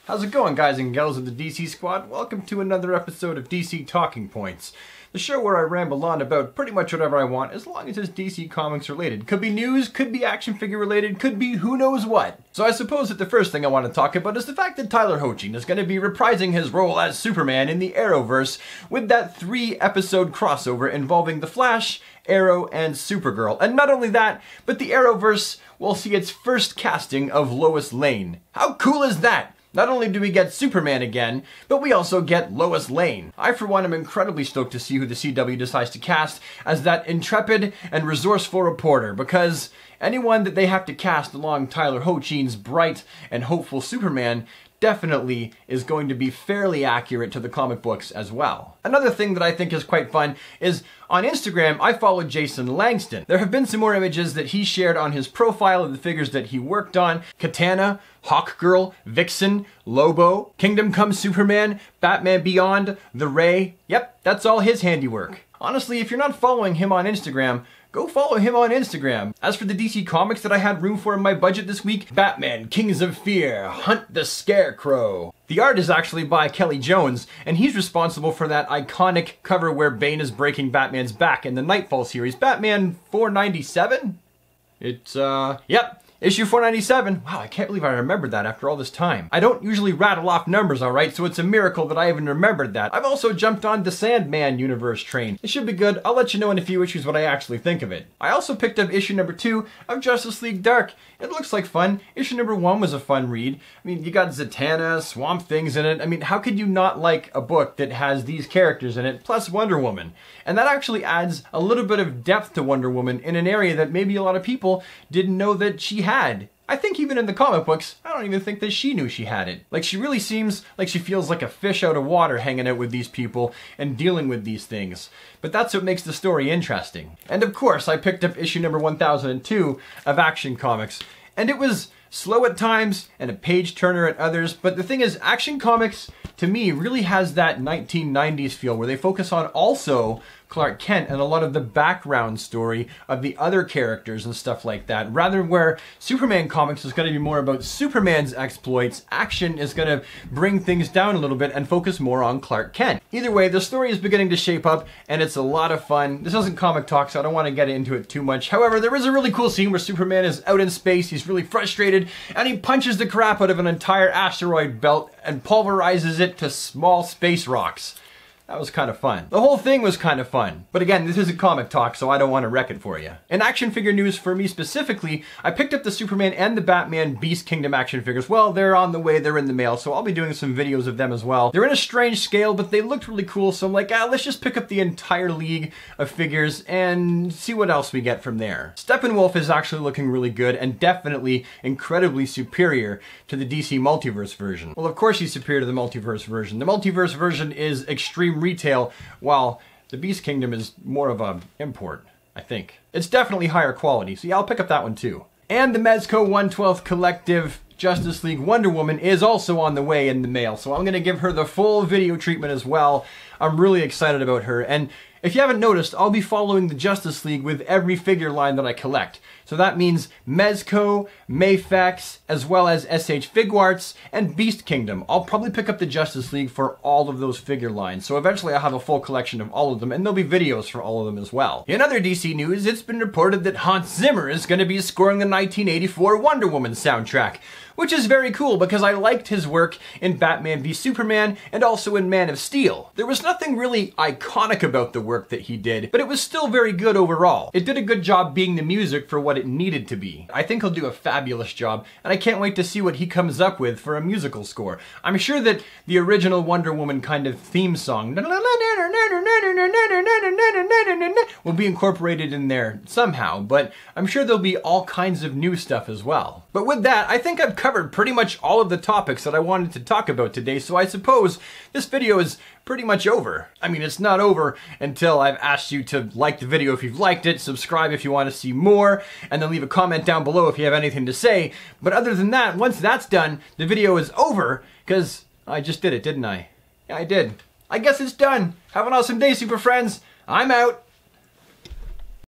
How's it going, guys and gals of the DC Squad? Welcome to another episode of DC Talking Points, the show where I ramble on about pretty much whatever I want as long as it's DC Comics related. Could be news, could be action figure related, could be who knows what. So I suppose that the first thing I want to talk about is the fact that Tyler Hoechlin is going to be reprising his role as Superman in the Arrowverse with that 3-episode crossover involving The Flash, Arrow, and Supergirl. And not only that, but the Arrowverse will see its first casting of Lois Lane. How cool is that? Not only do we get Superman again, but we also get Lois Lane. I, for one, am incredibly stoked to see who the CW decides to cast as that intrepid and resourceful reporter, because anyone that they have to cast along Tyler Hoechlin's bright and hopeful Superman definitely is going to be fairly accurate to the comic books as well. Another thing that I think is quite fun is on Instagram, I followed Jason Langston. There have been some more images that he shared on his profile of the figures that he worked on. Katana, Hawkgirl, Vixen, Lobo, Kingdom Come Superman, Batman Beyond, The Ray. Yep, that's all his handiwork. Honestly, if you're not following him on Instagram, go follow him on Instagram. As for the DC Comics that I had room for in my budget this week, Batman, Kings of Fear, Hunt the Scarecrow. The art is actually by Kelly Jones, and he's responsible for that iconic cover where Bane is breaking Batman's back in the Nightfall series. Batman 497? Yep. Issue 497. Wow, I can't believe I remembered that after all this time. I don't usually rattle off numbers, alright, so it's a miracle that I even remembered that. I've also jumped on the Sandman Universe train. It should be good. I'll let you know in a few issues what I actually think of it. I also picked up issue number 2 of Justice League Dark. It looks like fun. Issue number 1 was a fun read. I mean, you got Zatanna, Swamp Things in it. I mean, how could you not like a book that has these characters in it, plus Wonder Woman? And that actually adds a little bit of depth to Wonder Woman in an area that maybe a lot of people didn't know that she had. I think even in the comic books, I don't even think that she knew she had it. Like, she really seems like she feels like a fish out of water hanging out with these people and dealing with these things. But that's what makes the story interesting. And of course, I picked up issue number 1002 of Action Comics, and it was slow at times and a page turner at others, but the thing is, Action Comics to me really has that 1990s feel where they focus on also Clark Kent and a lot of the background story of the other characters and stuff like that. Rather where Superman comics is going to be more about Superman's exploits, Action is going to bring things down a little bit and focus more on Clark Kent. Either way, the story is beginning to shape up and it's a lot of fun. This isn't comic talk, so I don't want to get into it too much. However, there is a really cool scene where Superman is out in space, he's really frustrated, and he punches the crap out of an entire asteroid belt and pulverizes it to small space rocks. That was kind of fun. The whole thing was kind of fun. But again, this isn't comic talk, so I don't want to wreck it for you. In action figure news for me specifically, I picked up the Superman and the Batman Beast Kingdom action figures. Well, they're on the way, they're in the mail, so I'll be doing some videos of them as well. They're in a strange scale, but they looked really cool, so I'm like, let's just pick up the entire league of figures and see what else we get from there. Steppenwolf is actually looking really good and definitely incredibly superior to the DC Multiverse version. Well, of course he's superior to the Multiverse version. The Multiverse version is extreme retail, while the Beast Kingdom is more of a import, I think. It's definitely higher quality, so yeah, I'll pick up that one too. And the Mezco 1/12 Collective Justice League Wonder Woman is also on the way in the mail, so I'm going to give her the full video treatment as well. I'm really excited about her, and if you haven't noticed, I'll be following the Justice League with every figure line that I collect. So that means Mezco, Mafex, as well as SH Figuarts, and Beast Kingdom. I'll probably pick up the Justice League for all of those figure lines, so eventually I'll have a full collection of all of them, and there'll be videos for all of them as well. In other DC news, it's been reported that Hans Zimmer is going to be scoring the 1984 Wonder Woman soundtrack, which is very cool because I liked his work in Batman v Superman and also in Man of Steel. There was nothing really iconic about the work that he did, but it was still very good overall. It did a good job being the music for what it needed to be. I think he'll do a fabulous job, and I can't wait to see what he comes up with for a musical score. I'm sure that the original Wonder Woman kind of theme song will be incorporated in there somehow, but I'm sure there'll be all kinds of new stuff as well. But with that, I think I've covered pretty much all of the topics that I wanted to talk about today, so I suppose this video is pretty much over. I mean, it's not over until I've asked you to like the video if you've liked it, subscribe if you want to see more, and then leave a comment down below if you have anything to say. But other than that, once that's done, the video is over, because I just did it, didn't I? Yeah, I did. I guess it's done. Have an awesome day, super friends. I'm out.